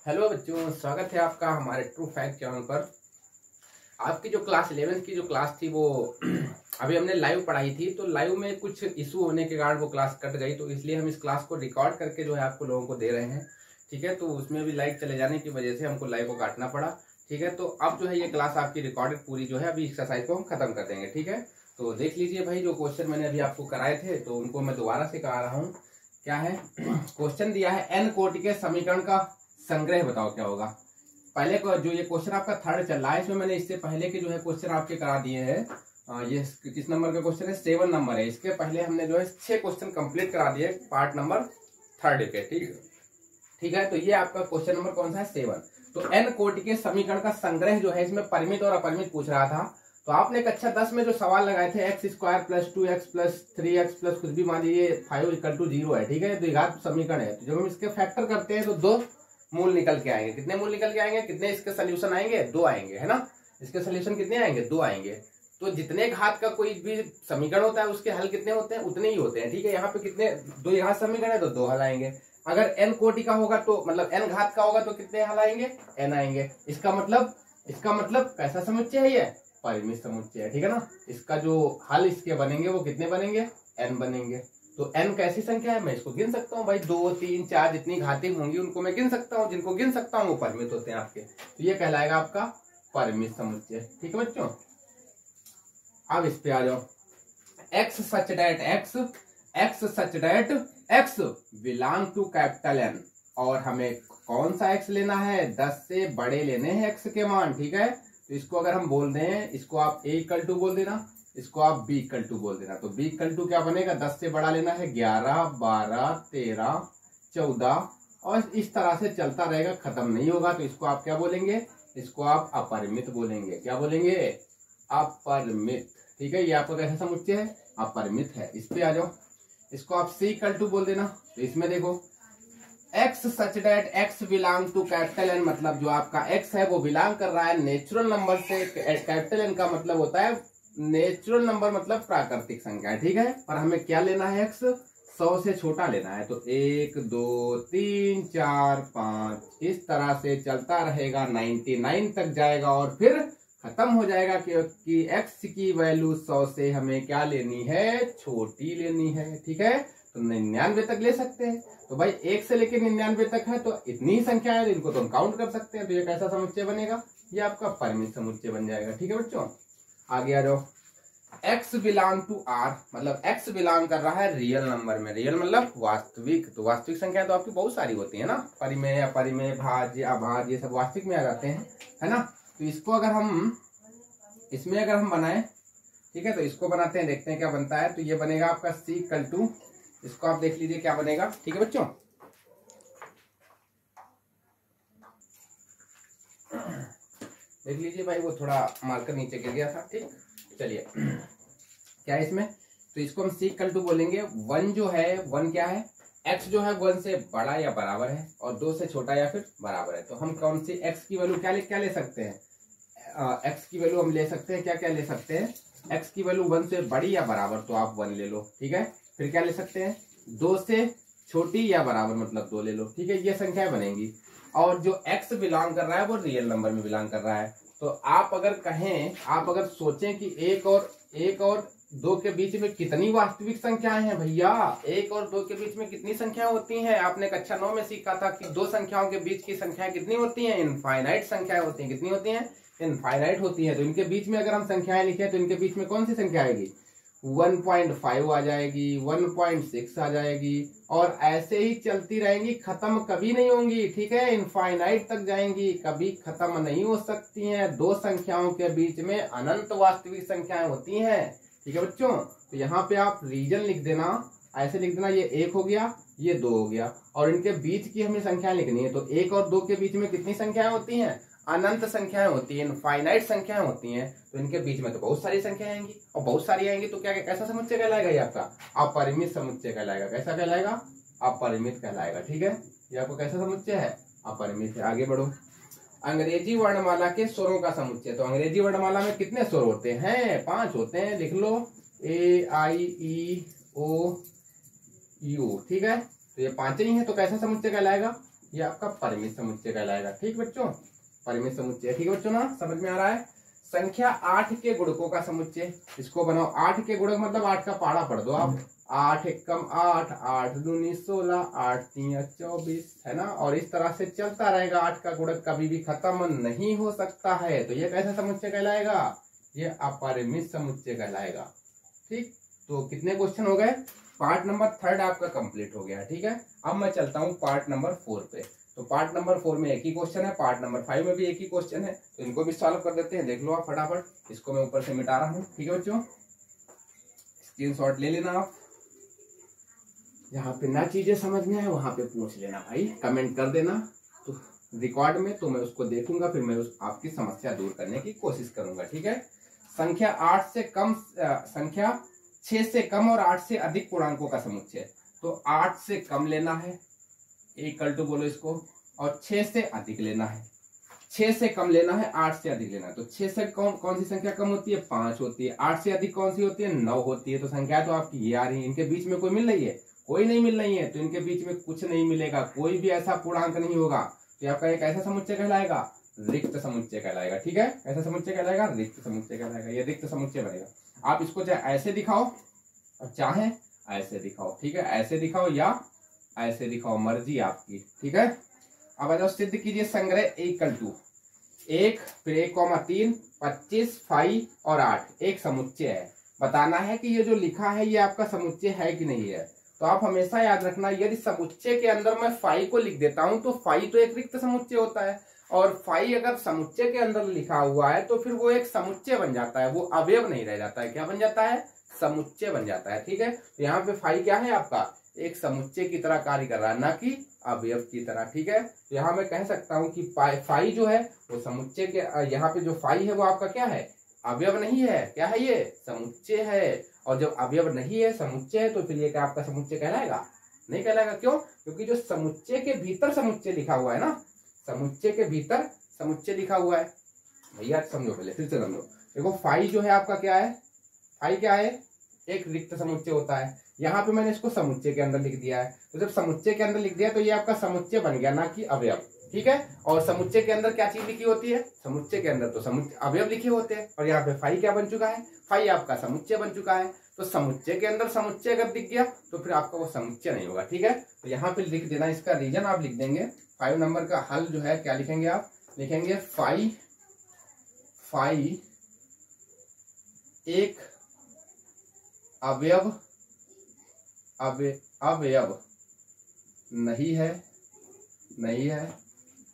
Hello बच्चों, स्वागत है आपका हमारे ट्रू फैक्ट चैनल पर। आपकी जो क्लास 11th की जो क्लास थी वो अभी हमने लाइव पढ़ाई थी, तो लाइव में कुछ इशू होने के कारण वो क्लास कट गई, तो इसलिए हम इस क्लास को रिकॉर्ड करके जो है आपको लोगों को दे रहे हैं। ठीक है, तो उसमें भी लाइव चले जाने की वजह से हमको लाइव को काटना पड़ा। ठीक है, तो अब जो है ये क्लास आपकी रिकॉर्डेड पूरी जो है अभी एक्सरसाइज को हम खत्म कर देंगे। ठीक है, तो देख लीजिए भाई, जो क्वेश्चन मैंने अभी आपको कराए थे तो उनको मैं दोबारा से करा रहा हूँ। क्या है क्वेश्चन दिया है, एन कोटि के समीकरण का संग्रह बताओ क्या होगा। पहले को जो ये क्वेश्चन आपका थर्ड चल रहा है, इसमें मैंने इससे पहले के जो है क्वेश्चन आपके करा दिए हैं। ये किस नंबर का क्वेश्चन है? 7 नंबर है। इसके पहले हमने जो है 6 क्वेश्चन कंप्लीट करा दिए पार्ट नंबर 3 के। ठीक है, तो ये आपका क्वेश्चन नंबर कौन सा है? 7। तो एन कोटि के समीकरण का संग्रह जो है, इसमें परिमित और अपरिमित पूछ रहा था। तो आपने कक्षा 10 में जो सवाल लगाए थे, x² + 2x + 3x + कुछ भी, मान लीजिए 5 = 0 है। ठीक है, द्विघात समीकरण है। तो जब हम इसके फैक्टर करते हैं तो 2 मूल निकल के आएंगे। कितने मूल निकल के आएंगे? कितने इसके सोल्यूशन आएंगे? 2 आएंगे, है ना। इसके सोल्यूशन कितने आएंगे? 2 आएंगे। तो जितने घात का कोई भी समीकरण होता है उसके हल कितने होते हैं? उतने ही होते हैं। ठीक है, यहाँ पे कितने 2 घात समीकरण है तो 2 हल आएंगे। अगर n कोटि का होगा तो मतलब n घात का होगा तो कितने हल आएंगे? n आएंगे। इसका मतलब कैसा समुच्चय है? ये परिमित समुच्चय है। ठीक है ना। इसका जो हल इसके बनेंगे वो कितने बनेंगे? n बनेंगे। तो n कैसी संख्या है? मैं इसको गिन सकता हूँ भाई, 2 3 4 जितनी घातें होंगी उनको मैं गिन सकता हूँ। जिनको गिन सकता हूँ वो परिमित होते हैं आपके। तो ये कहलाएगा आपका परिमित समुच्चय। ठीक है बच्चों, अब इस पे आ जाओ। x such that x belong to capital N, और हमें कौन सा x लेना है? 10 से बड़े लेने हैं x के मान। ठीक है, तो इसको अगर हम बोल दें, इसको आप a = बोल देना, इसको आप b = बोल देना। तो b = क्या बनेगा? 10 से बड़ा लेना है 11 12 13 14, और इस तरह से चलता रहेगा, खत्म नहीं होगा। तो इसको आप क्या बोलेंगे? इसको आप अपरिमित बोलेंगे। क्या बोलेंगे? अपरिमित। ठीक है, ये आपका कैसा समुच्चय है? अपरिमित है। इस पे आ जाओ, इसको आप c = बोल देना। तो इसमें देखो, x such that x belong to capital N, मतलब जो आपका x है वो बिलोंग कर रहा है नेचुरल नंबर से। कैपिटल N का मतलब होता है नेचुरल नंबर, मतलब प्राकृतिक संख्या। ठीक है, और हमें क्या लेना है? x 100 से छोटा लेना है। तो 1 2 3 4 5 इस तरह से चलता रहेगा, 99 तक जाएगा और फिर खत्म हो जाएगा, क्योंकि x की वैल्यू 100 से हमें क्या लेनी है? छोटी लेनी है। ठीक है, तो 99 तक ले सकते हैं। तो भाई 1 से लेकर 99 तक है, तो इतनी ही संख्या है, इनको तो हम काउंट कर सकते हैं। तो ये कैसा समुच्चय बनेगा? ये आपका परिमित समुच्चय बन जाएगा। ठीक है बच्चों, आगे आ जाओ। x belong to r, मतलब x बिलोंग कर रहा है रियल नंबर में। रियल मतलब वास्तविक। तो वास्तविक संख्या तो आपकी बहुत सारी होती है ना, परिमेय अपरिमेय भाज्य अभाज्य, ये सब वास्तविक में आ जाते हैं, है ना। तो इसको अगर हम इसमें अगर हम बनाए, ठीक है, तो इसको बनाते हैं, देखते हैं क्या बनता है। तो ये बनेगा आपका c = इसको आप देख लीजिए क्या बनेगा। ठीक है बच्चों, देख लीजिए भाई, वो थोड़ा मार्कर नीचे गिर गया था। ठीक, चलिए क्या है इसमें? तो इसको हम c = बोलेंगे। 1 जो है, 1 क्या है? x जो है 1 से बड़ा या बराबर है, और 2 से छोटा या फिर बराबर है। तो हम कौन सी x की वैल्यू क्या ले सकते हैं? x की वैल्यू हम ले सकते हैं, क्या ले सकते हैं? x की वैल्यू 1 से बड़ी या बराबर, तो आप 1 ले लो। ठीक है, फिर क्या ले सकते हैं? 2 से छोटी या बराबर, मतलब 2 ले लो। ठीक है, ये संख्याएं बनेंगी। और जो x बिलोंग कर रहा है वो रियल नंबर में बिलोंग कर रहा है। तो आप अगर सोचें कि 1 और 2 के बीच में कितनी वास्तविक संख्याएं हैं भैया, 1 और 2 के बीच में कितनी संख्याएं होती हैं? आपने कक्षा 9 में सीखा था कि 2 संख्याओं के बीच की संख्याएं कितनी होती हैं? इनफाइनाइट संख्याएं होती हैं। कितनी होती हैं? इनफाइनाइट होती है। तो इनके बीच में अगर हम संख्याएं लिखें तो इनके बीच में कौन सी संख्या आएगी? 1.5 आ जाएगी, 1.6 आ जाएगी, और ऐसे ही चलती रहेंगी, खत्म कभी नहीं होंगी। ठीक है, इनफाइनाइट तक जाएंगी, कभी खत्म नहीं हो सकती हैं। 2 संख्याओं के बीच में अनंत वास्तविक संख्याएं होती हैं। ठीक है बच्चों, तो यहाँ पे आप रीजन लिख देना, ऐसे लिख देना, ये 1 हो गया, ये 2 हो गया, और इनके बीच की हमें संख्याएं लिखनी है। तो 1 और 2 के बीच में कितनी संख्याएं होती हैं? अनंत संख्याएं होती हैं, इनफाइनाइट संख्याएं होती हैं। तो इनके बीच में तो बहुत सारी संख्याएं आएंगी, और बहुत सारी आएंगी तो क्या कैसा समुच्चय कहलाएगा? ये आपका अपरिमित समुच्चय कहलाएगा। कैसा कहलाएगा? अपरिमित कहलाएगा। ठीक है, ये आपको कैसा समुच्चय है? अपरिमित है। आगे बढ़ो। अंग्रेजी वर्णमाला के स्वरों का समुच्चय। तो अंग्रेजी वर्णमाला में कितने स्वर होते हैं? 5 होते हैं, लिख लो, A I E O U। ठीक है, तो ये 5 ही है। तो कैसा समुच्चय कहलाएगा? ये आपका परिमित समुच्चय कहलाएगा। ठीक बच्चों, परिमित समुच्चय। ठीक है बच्चों ना, समझ में आ रहा है। संख्या 8 के गुणकों का समुच्चय, इसको बनाओ। 8 के गुणक मतलब 8 का पाड़ा पढ़ दो आप। 8 एकम 8, 8 दूनी 16, 8 तीन 24, है ना। और इस तरह से चलता रहेगा। 8 का गुणक कभी भी खत्म नहीं हो सकता है। तो ये कैसा समुच्चय कहलाएगा? ये अपरिमित समुच्चय कहलाएगा। ठीक, तो कितने क्वेश्चन हो गए? पार्ट नंबर 3 आपका कंप्लीट हो गया। ठीक है, अब मैं चलता हूँ पार्ट नंबर 4 पे। तो पार्ट नंबर 4 में एक ही क्वेश्चन है, पार्ट नंबर 5 में भी एक ही क्वेश्चन है, तो इनको भी सॉल्व कर देते हैं। देख लो आप फटाफट, इसको मैं ऊपर से मिटा रहा हूँ। ठीक है बच्चों, स्क्रीनशॉट ले लेना आप। जहाँ पे ना चीजें समझ में आए वहां पे पूछ लेना भाई, कमेंट कर देना तो रिकॉर्ड में, तो मैं उसको देखूंगा, फिर मैं आपकी समस्या दूर करने की कोशिश करूंगा। ठीक है, संख्या 8 से कम, संख्या 6 से कम और 8 से अधिक पूर्णांकों का समुच्चय। तो 8 से कम लेना है, इक्वल टू बोलो इसको, और 6 से अधिक लेना है। 6 से कम लेना है, 8 से अधिक लेना है। तो 6 से कौन सी संख्या कम होती है? 5 होती है। 8 से अधिक कौन सी होती है? 9 होती है। तो संख्या तो आपकी ये आ रही है। इनके बीच में कोई मिल रही है? कोई नहीं मिल रही है। तो इनके बीच में कुछ नहीं मिलेगा, कोई भी ऐसा पूर्णांक नहीं होगा। तो आपका एक ऐसा समुच्चय कहलाएगा, रिक्त समुच्चय कहलाएगा। ठीक है, ऐसा समुच्चय कहलाएगा, रिक्त समुच्चय कहलाएगा। ये रिक्त समुच्चय बनेगा। आप इसको चाहे ऐसे दिखाओ और चाहे ऐसे दिखाओ। ठीक है, ऐसे दिखाओ या ऐसे दिखाओ, मर्जी आपकी। ठीक है, अब आ जाओ, सिद्ध कीजिए संग्रह इक्वल टू 1 फिर 1,3 25 5 और 8 एक समुच्चय है। बताना है कि ये जो लिखा है ये आपका समुच्चय है कि नहीं है। तो आप हमेशा याद रखना, यदि समुच्चय के अंदर मैं 5 को लिख देता हूं तो 5 तो एक रिक्त समुच्चय होता है, और 5 अगर समुच्चय के अंदर लिखा हुआ है तो फिर वो एक समुच्चय बन जाता है, वो अवयव नहीं रह जाता है। क्या बन जाता है? समुच्चय बन जाता है। ठीक है, तो यहाँ पे 5 क्या है आपका? एक समुच्चय की तरह कार्य कर रहा है, ना कि अवयव की तरह। ठीक है, तो यहाँ मैं कह सकता हूँ कि 5 जो है वो समुच्चय के, यहाँ पे जो 5 है वो आपका क्या है? अवयव नहीं है। क्या है ये? समुच्चय है। और जब अवयव नहीं है, समुच्चय है, तो फिर ये क्या आपका समुच्चय कहलाएगा? नहीं कहलाएगा। क्यों? क्योंकि जो समुच्चय के भीतर समुच्चय लिखा हुआ है ना, समुच्चय के भीतर समुच्चय लिखा हुआ है। भैया समझो, पहले फिर से समझो। देखो 5 जो है आपका क्या है? 5 क्या है? एक रिक्त समुच्चय होता है। यहाँ पे मैंने इसको समुच्चय के अंदर लिख दिया है। तो जब समुच्चय के अंदर लिख दिया तो ये आपका समुच्चय बन गया, ना कि अवयव। ठीक है, और समुच्चय के अंदर क्या चीज लिखी होती है? समुच्चय के अंदर तो समुच्चय अवयव लिखे होते हैं। और यहाँ पे 5 क्या बन चुका है? 5 आपका समुच्चय बन चुका है। तो समुच्चय के अंदर समुच्चय अगर दिख गया तो फिर आपका वो समुच्चय नहीं होगा। ठीक है, तो यहाँ पे लिख देना, इसका रीजन आप लिख देंगे। 5 नंबर का हल जो है क्या लिखेंगे आप? लिखेंगे 5 एक अवयव नहीं है,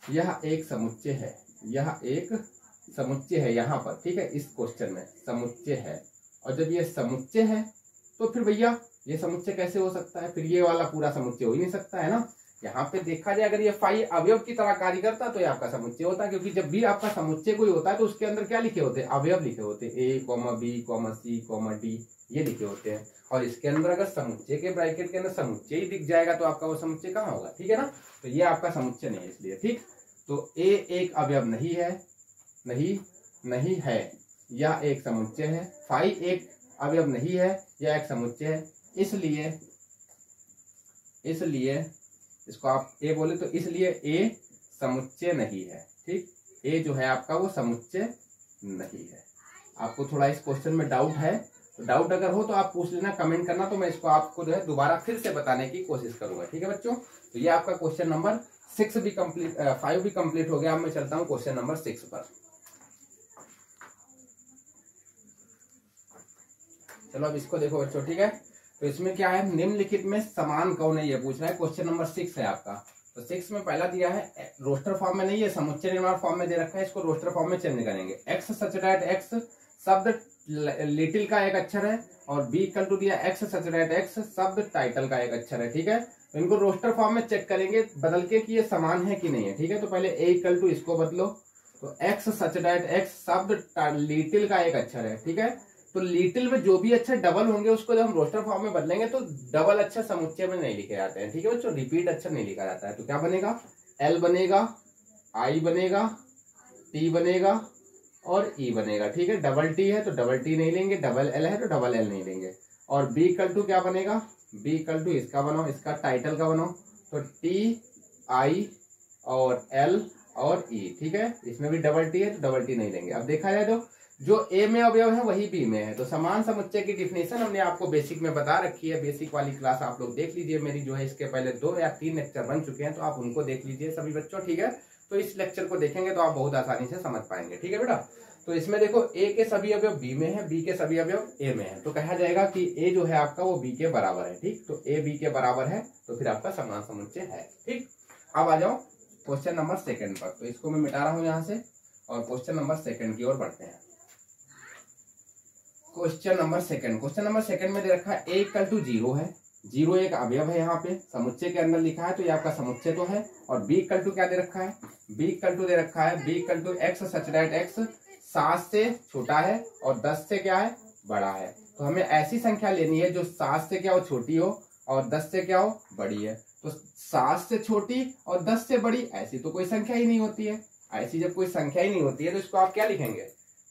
यह एक समुच्चय है। यह एक समुच्चय है यहाँ पर। ठीक है, इस क्वेश्चन में समुच्चय है। और जब ये समुच्चय है तो फिर भैया ये समुच्चय कैसे हो सकता है? फिर ये वाला पूरा समुच्चय हो ही नहीं सकता है ना। यहाँ पे देखा जाए, अगर ये 5 अवयव की तरह कार्य करता तो ये आपका समुच्चय होता है। क्योंकि जब भी आपका समुच्चय कोई होता है तो उसके अंदर क्या लिखे होते हैं? अवयव लिखे होते हैं। A, B, C, D ये लिखे होते हैं। और इसके अंदर अगर समुच्चय के ब्रैकेट के अंदर समुच्चय ही दिख जाएगा तो आपका वो समुच्चय कहाँ होगा? ठीक है ना, तो ये आपका समुच्चय नहीं है इसलिए। ठीक, तो A एक अवयव नहीं है, यह एक समुच्चय है। 5 एक अवयव नहीं है, यह एक समुच्चय है। इसलिए इसको आप A बोले तो इसलिए A समुच्चय नहीं है। ठीक, A जो है आपका वो समुच्चय नहीं है। आपको थोड़ा इस क्वेश्चन में डाउट है, तो डाउट अगर हो तो आप पूछ लेना, कमेंट करना, तो मैं इसको आपको जो है दोबारा फिर से बताने की कोशिश करूंगा। ठीक है बच्चों, तो ये आपका क्वेश्चन नंबर 5 भी कंप्लीट हो गया। अब मैं चलता हूँ क्वेश्चन नंबर 6 पर। चलो अब इसको देखो बच्चों। ठीक है, तो इसमें क्या है? निम्नलिखित में समान कौन है, ये पूछ रहा है। क्वेश्चन नंबर 6 है आपका। तो 6 में पहला दिया है, रोस्टर फॉर्म में नहीं है, समुच्चय निर्माण फॉर्म में दे रखा है। इसको रोस्टर फॉर्म में चेंज करेंगे। एक्स सच दैट एक्स शब्द लिटिल का एक अक्षर है, और बी इक्वल टू दिया एक्स सच दैट एक्स शब्द टाइटल का एक अक्षर है। ठीक है, तो इनको रोस्टर फॉर्म में चेक करेंगे बदल के कि ये समान है कि नहीं है। ठीक है, तो पहले ए इक्वल टू इसको बदलो, तो एक्स सच दैट एक्स शब्द लिटिल का एक अक्षर है। ठीक है, तो लिटिल में जो भी अक्षर डबल होंगे उसको जब हम रोस्टर फॉर्म में बदलेंगे तो डबल अक्षर समुच्चय में नहीं लिखे जाते हैं। ठीक है बच्चों, रिपीट अक्षर नहीं लिखा जाता है। तो क्या बनेगा? एल बनेगा, आई बनेगा, टी बनेगा और ई बनेगा। ठीक है, डबल टी है तो डबल टी नहीं लेंगे, डबल एल है तो डबल एल नहीं लेंगे। और बी इक्वल टू क्या बनेगा? बी इक्वल टू इसका बनाओ, इसका टाइटल का बनाओ, तो टी आई और L और E, ठीक है। इसमें भी डबल टी है तो डबल टी नहीं लेंगे। अब देखा जाए तो जो ए में अवयव है वही बी में है, तो समान समुच्चय की डिफिनेशन हमने आपको बेसिक में बता रखी है। बेसिक वाली क्लास आप लोग देख लीजिए मेरी, जो है इसके पहले 2 या 3 लेक्चर बन चुके हैं, तो आप उनको देख लीजिए सभी बच्चों, ठीक है। तो इस लेक्चर को देखेंगे तो आप बहुत आसानी से समझ पाएंगे, ठीक है बेटा। तो इसमें देखो ए के सभी अवयव बी में है, बी के सभी अवयव ए में है, तो कहा जाएगा कि ए जो है आपका वो बी के बराबर है, ठीक। तो ए बी के बराबर है तो फिर आपका समान समुच्चय है, ठीक। अब आ जाओ क्वेश्चन नंबर 2 पर। तो इसको मैं मिटा रहा हूं यहां से और क्वेश्चन नंबर 2 की ओर बढ़ते हैं। क्वेश्चन नंबर 2 में दे रखा है a इक्वल टू 0 है, 0 एक अवयव है, यहाँ पे समुच्चय के अंदर लिखा है तो ये आपका समुच्चय तो है। और b इक्वल टू क्या दे रखा है, b इक्वल टू दे रखा है b equal to x such that x 7 से छोटा है और 10 से क्या है, बड़ा है। तो हमें ऐसी संख्या लेनी है जो 7 से क्या हो, छोटी हो, और 10 से क्या हो, बड़ी है। तो 7 से छोटी और 10 से बड़ी, ऐसी तो कोई संख्या ही नहीं होती है। ऐसी जब कोई संख्या ही नहीं होती है तो इसको आप क्या लिखेंगे,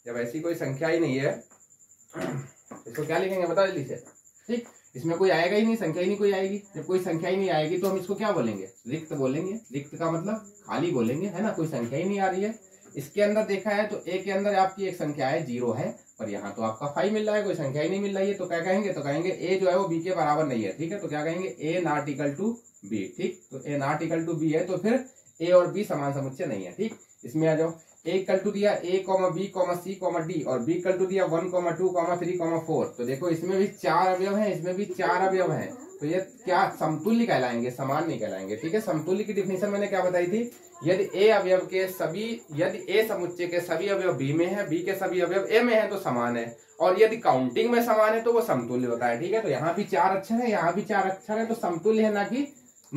जब ऐसी कोई संख्या ही नहीं है इसको क्या लिखेंगे बता जल्दी से, ठीक। इसमें कोई आएगा ही नहीं, संख्या ही नहीं कोई आएगी। जब कोई संख्या ही नहीं आएगी तो हम इसको क्या बोलेंगे, रिक्त बोलेंगे। रिक्त का मतलब खाली बोलेंगे, है ना, कोई संख्या ही नहीं आ रही है। इसके अंदर देखा है तो ए के अंदर आपकी एक संख्या है 0 है, पर यहाँ तो आपका 5 मिल रहा है, कोई संख्या ही नहीं मिल रही है। तो क्या कहेंगे, तो कहेंगे ए जो है वो बी के बराबर नहीं है, ठीक है। तो क्या कहेंगे, ए नॉट इक्वल टू बी, ठीक। तो ए नॉट इक्वल टू बी है तो फिर ए और बी समान समुच्चय नहीं है, ठीक। इसमें आ जाओ, ए इक्वल टू दिया a, b, c, d और b इक्वल टू दिया 1, 2, 3, 4। तो देखो इसमें भी 4 अवयव हैं, इसमें भी 4 अवयव हैं, तो ये क्या समतुल्य कहलाएंगे, समान नहीं कहलाएंगे, ठीक है। समतुल्य की डिफिनेशन मैंने क्या बताई थी, यदि ए समुच्चय के सभी अवयव b में है, b के सभी अवयव a में है तो समान है, और यदि काउंटिंग में समान है तो वो समतुल्य होता है, ठीक है। तो यहाँ भी 4 अक्षर है, यहाँ भी 4 अक्षर है, तो समतुल्य है ना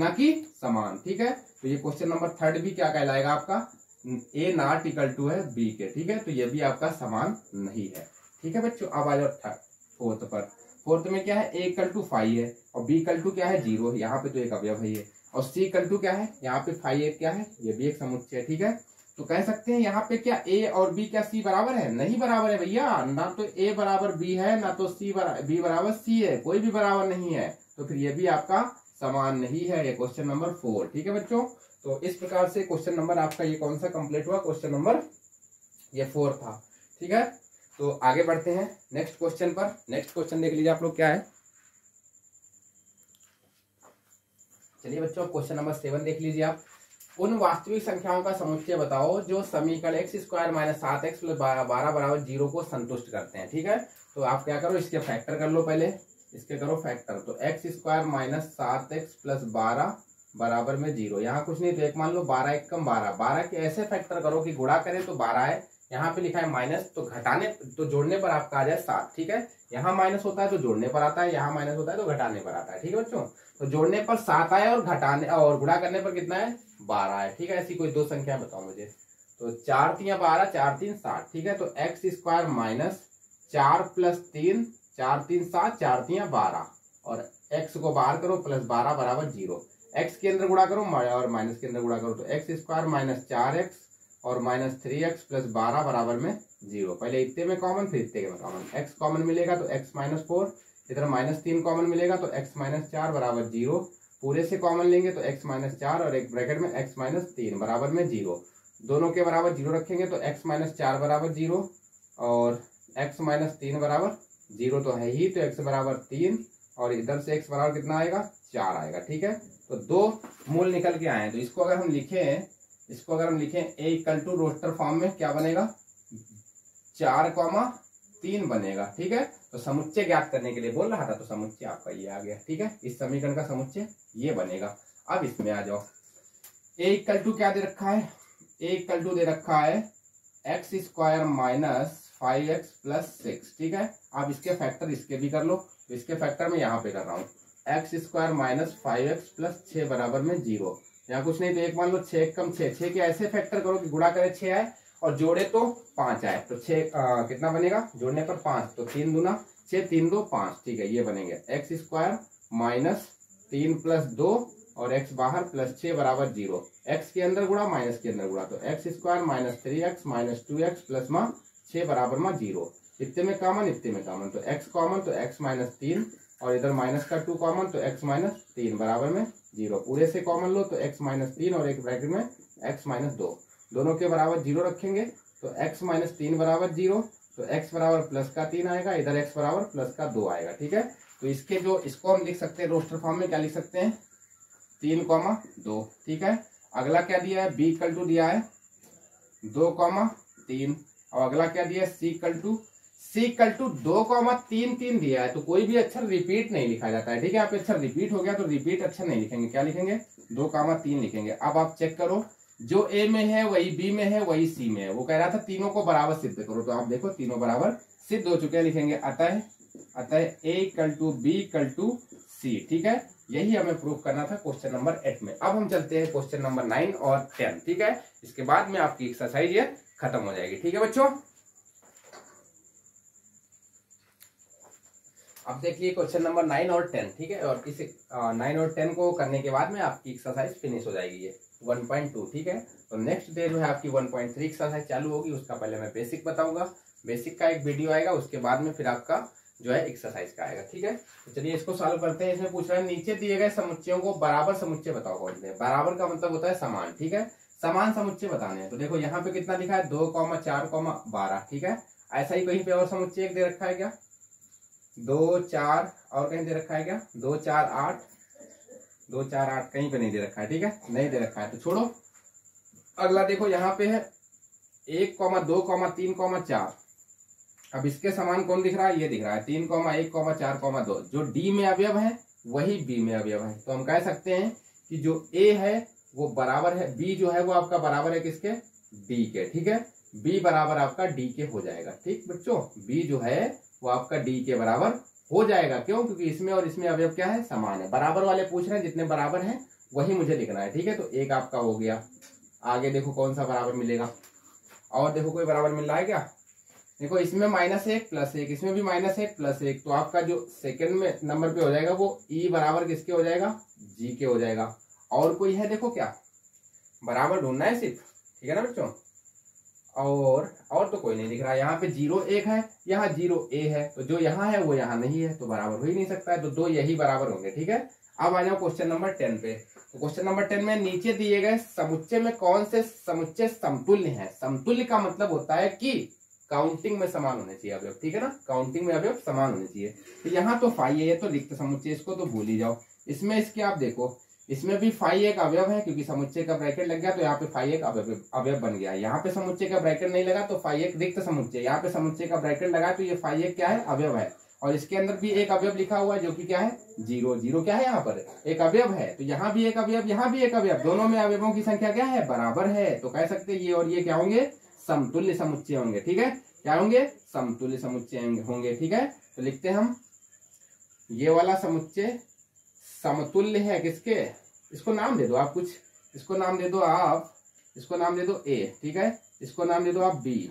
कि समान, ठीक है। तो ये क्वेश्चन नंबर 3 भी क्या कहलाएगा आपका, ए नॉट इक्वल टू है बी के, ठीक है। तो ये भी आपका समान नहीं है, ठीक है बच्चों। अब आ जाओ 4th पर। 4th में क्या है, ए इक्वल टू 5 है और बी इक्वल टू क्या है 0, यहाँ पे तो एक अवयव है ये, और सी इक्वल टू क्या है, यहाँ पे 5 एक क्या है, ये भी एक समुच्चय है, ठीक है। तो कह सकते हैं यहाँ पे क्या ए और बी क्या सी बराबर है, नहीं बराबर है भैया, ना तो ए बराबर बी है ना तो बी बराबर सी है, कोई भी बराबर नहीं है। तो फिर ये भी आपका समान नहीं है, ये क्वेश्चन नंबर 4, ठीक है बच्चों। तो इस प्रकार से क्वेश्चन नंबर आपका ये कौन सा कंप्लीट हुआ, क्वेश्चन नंबर ये 4 था, ठीक है। तो आगे बढ़ते हैं नेक्स्ट क्वेश्चन पर। नेक्स्ट क्वेश्चन देख लीजिए आप लोग क्या है। चलिए बच्चों क्वेश्चन नंबर 7 देख लीजिए आप। उन वास्तविक संख्याओं का समुच्चय बताओ जो समीकरण x² - 7x + 12 = 0 को संतुष्ट करते हैं, ठीक है। तो आप क्या करो, इसके फैक्टर कर लो, पहले इसके करो फैक्टर। तो x² - 7x + 12 बराबर में 0, यहाँ कुछ नहीं तो एक मान लो 12 1 कम 12, 12 के ऐसे फैक्टर करो कि गुणा करें तो 12 है, यहाँ पे लिखा है माइनस, तो घटाने तो जोड़ने पर आपका आ जाए 7, ठीक है। यहाँ माइनस होता है तो जोड़ने पर आता है, यहाँ माइनस होता है तो घटाने पर आता है, ठीक है बच्चों। तो जोड़ने पर 7 आया और घटाने और गुणा करने पर कितना है, 12 है, ठीक है। ऐसी कोई 2 संख्या बताओ मुझे। तो 4 3 12, 4 3 7, ठीक है। तो x² - 4 + 3, 4 3 7, 4 3 12, और x को बाहर करो, +12 बराबर 0। x के अंदर गुणा करो और माइनस के अंदर गुणा करो, तो x² - 4x और -3x + 12 बराबर में 0। पहले इतने में कॉमन फिर इतने में कॉमन, x कॉमन मिलेगा तो x - 4, इधर -3 कॉमन मिलेगा तो x - 4 बराबर 0। पूरे से कॉमन लेंगे तो x - 4 और एक ब्रैकेट में x - 3 बराबर में 0। दोनों के बराबर 0 रखेंगे तो x - 4 बराबर 0 और x - 3 बराबर 0 तो है ही, तो x बराबर 3 और इधर से x बराबर कितना आएगा, 4 आएगा, ठीक है। तो 2 मूल निकल के आए हैं। तो इसको अगर हम लिखें a equal to roster form में क्या बनेगा, 4,3 बनेगा, ठीक है। तो समुच्चय ज्ञात करने के लिए बोल रहा था, तो समुच्चय आपका ये आ गया, ठीक है। इस समीकरण का समुच्चय ये बनेगा। अब इसमें आ जाओ, a इक्वल टू क्या दे रखा है, a इक्वल टू दे रखा है x² - 5x + 6, ठीक है। अब इसके फैक्टर इसके भी कर लो, तो इसके फैक्टर में यहाँ पे कर रहा हूँ, x² - 5x + 6 बराबर में 0। यहाँ कुछ नहीं तो एक मान लो 6 कम 6, 6 के ऐसे फैक्टर करो कि गुणा करे 6 आए और जोड़े तो 5 आए, तो 6 कितना बनेगा, जोड़ने पर 5, तो 3 दूना 6, 3 2 5, ठीक है। ये बनेंगे x² - 3 + 2 और x बाहर +6 बराबर 0। x के अंदर गुणा माइनस के अंदर गुणा, तो x² - 3x - 2x + 6 बराबर में 0। इतने में कॉमन, इतने में कॉमन, तो x कॉमन तो x - 3 और इधर माइनस का 2 कॉमन तो x - 3 बराबर में 0, पूरे से कॉमन लो तो x माइनस 3 और एक ब्रैकेट में x माइनस 2, दोनों के बराबर 0 रखेंगे तो x माइनस 3 बराबर 0, तो x बराबर प्लस का 3 आएगा, इधर x बराबर प्लस का 2 आएगा। ठीक है, तो इसके जो इसको हम लिख सकते हैं रोस्टर फॉर्म में, क्या लिख सकते हैं 3,2। ठीक है, अगला क्या दिया है, b इक्वल टू दिया है 2,3, और अगला क्या दिया है c इक्वल टू 2,3 दिया है। तो कोई भी अक्षर रिपीट नहीं लिखा जाता है। ठीक है, यहाँ पे अक्षर रिपीट हो गया तो रिपीट अक्षर नहीं लिखेंगे, क्या लिखेंगे 2,3 लिखेंगे। अब आप चेक करो, जो a में है वही b में है वही c में है। वो कह रहा था तीनों को बराबर सिद्ध करो, तो आप देखो तीनों बराबर सिद्ध हो चुके हैं, लिखेंगे अतः a equal to b equal to c। ठीक है, यही हमें प्रूफ करना था क्वेश्चन नंबर 8 में। अब हम चलते हैं क्वेश्चन नंबर 9 और 10। ठीक है, इसके बाद में आपकी एक्सरसाइज ये खत्म हो जाएगी। ठीक है बच्चों, अब देखिए क्वेश्चन नंबर 9 और 10। ठीक है, और इस 9 और 10 को करने के बाद में आपकी एक्सरसाइज फिनिश हो जाएगी ये 1.2। ठीक है, तो नेक्स्ट डे जो है आपकी 1.3 एक्सरसाइज चालू होगी। उसका पहले मैं बेसिक बताऊंगा, बेसिक का एक वीडियो आएगा, उसके बाद में फिर आपका जो है एक्सरसाइज का आएगा। ठीक है, तो चलिए इसको सॉल्व करते हैं। इसमें पूछ रहा है नीचे दिए गए समुच्चयों को बराबर समुच्चय बताओ कौन से। बराबर का मतलब होता है समान। ठीक है, समान समुच्चय बताने हैं। तो देखो यहाँ पे कितना लिखा है 2, 4, 12। ठीक है, ऐसा ही कहीं पे और समुच्चय एक दे रखा है क्या, 2, 4, और कहीं दे रखा है क्या 2, 4, 8, 2, 4, 8 कहीं पे नहीं दे रखा है। ठीक है, नहीं दे रखा है तो छोड़ो। अगला देखो यहाँ पे है 1, 2, 3, 4। अब इसके समान कौन दिख रहा है, ये दिख रहा है 3, 1, 4, 2। जो डी में अवयव है वही बी में अवयव है। तो हम कह सकते हैं कि जो ए है वो बराबर है, बी जो है वो आपका बराबर है किसके, डी के। ठीक है, बी बराबर आपका डी के हो जाएगा। ठीक बच्चों, बी जो है वो आपका डी के बराबर हो जाएगा। क्यों, क्योंकि इसमें और इसमें अवयव क्या है, समान है। बराबर वाले पूछ रहे हैं, जितने बराबर हैं वही मुझे लिखना है। ठीक है, तो एक आपका हो गया। आगे देखो कौन सा बराबर मिलेगा, और देखो कोई बराबर मिल रहा है क्या, देखो इसमें -1 + 1, इसमें भी -1 + 1। तो आपका जो सेकंड में नंबर पे हो जाएगा वो ई बराबर किसके हो जाएगा, जी के हो जाएगा। और कोई है देखो क्या, बराबर ढूंढना है सिर्फ। ठीक है ना बच्चों, और तो कोई नहीं दिख रहा। यहाँ पे 0, 1 है, यहाँ 0, a है, तो जो यहाँ है वो यहाँ नहीं है, तो बराबर हो ही नहीं सकता है। तो 2 यही बराबर होंगे। ठीक है, अब आ जाओ क्वेश्चन नंबर 10 पे। तो क्वेश्चन नंबर 10 में नीचे दिए गए समुच्चय में कौन से समुच्चय समतुल्य हैं। समतुल्य का मतलब होता है कि काउंटिंग में समान होने चाहिए अवयव। ठीक है ना, काउंटिंग में अवयव समान होने चाहिए। तो यहाँ तो फाई है, तो रिक्त समुच्चय, इसको तो भूल ही जाओ। इसमें इसके आप देखो, इसमें भी फाई एक अवयव है, क्योंकि समुच्चय का ब्रैकेट लग गया तो यहाँ पे फाई एक अवयव बन गया। यहाँ पे समुच्चय का ब्रैकेट नहीं लगा तो फाई एक रिक्त समुच्चय, यहाँ पे समुच्चय का ब्रैकेट लगा तो ये फाई एक क्या है, अवयव है। और इसके अंदर भी एक अवयव लिखा हुआ है जो कि क्या है, 0, 0 क्या है, यहाँ पर एक अवयव है। तो यहाँ भी एक अवयव, यहाँ भी एक अवयव, दोनों में अवयवों की संख्या क्या है, बराबर है। तो कह सकते हैं ये और ये क्या होंगे, समतुल्य समुच्चय होंगे। ठीक है, क्या होंगे, समतुल्य समुच्चय होंगे। ठीक है, तो लिखते हैं हम, ये वाला समुच्चय समतुल्य है किसके, इसको नाम दे दो आप कुछ, इसको नाम दे दो आप, इसको नाम दे दो ए। ठीक है, इसको नाम दे दो आप बी।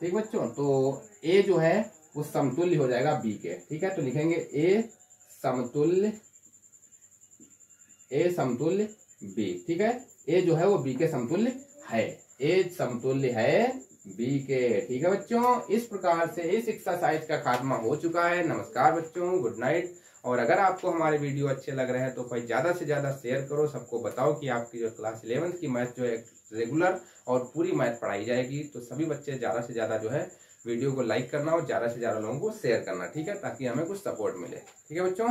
ठीक बच्चों, तो ए जो है वो समतुल्य हो जाएगा बी के। ठीक है, तो लिखेंगे ए समतुल्य बी। ठीक है, ए जो है वो बी के समतुल्य है, ए समतुल्य है बी के। ठीक है बच्चों, इस प्रकार से इस एक्सरसाइज का खात्मा हो चुका है। नमस्कार बच्चों, गुड नाइट। और अगर आपको हमारे वीडियो अच्छे लग रहे हैं तो भाई ज्यादा से ज्यादा शेयर करो, सबको बताओ कि आपकी जो क्लास 11th की मैथ जो है रेगुलर और पूरी मैथ पढ़ाई जाएगी। तो सभी बच्चे ज्यादा से ज्यादा जो है वीडियो को लाइक करना और ज्यादा से ज्यादा लोगों को शेयर करना। ठीक है, ताकि हमें कुछ सपोर्ट मिले। ठीक है बच्चों।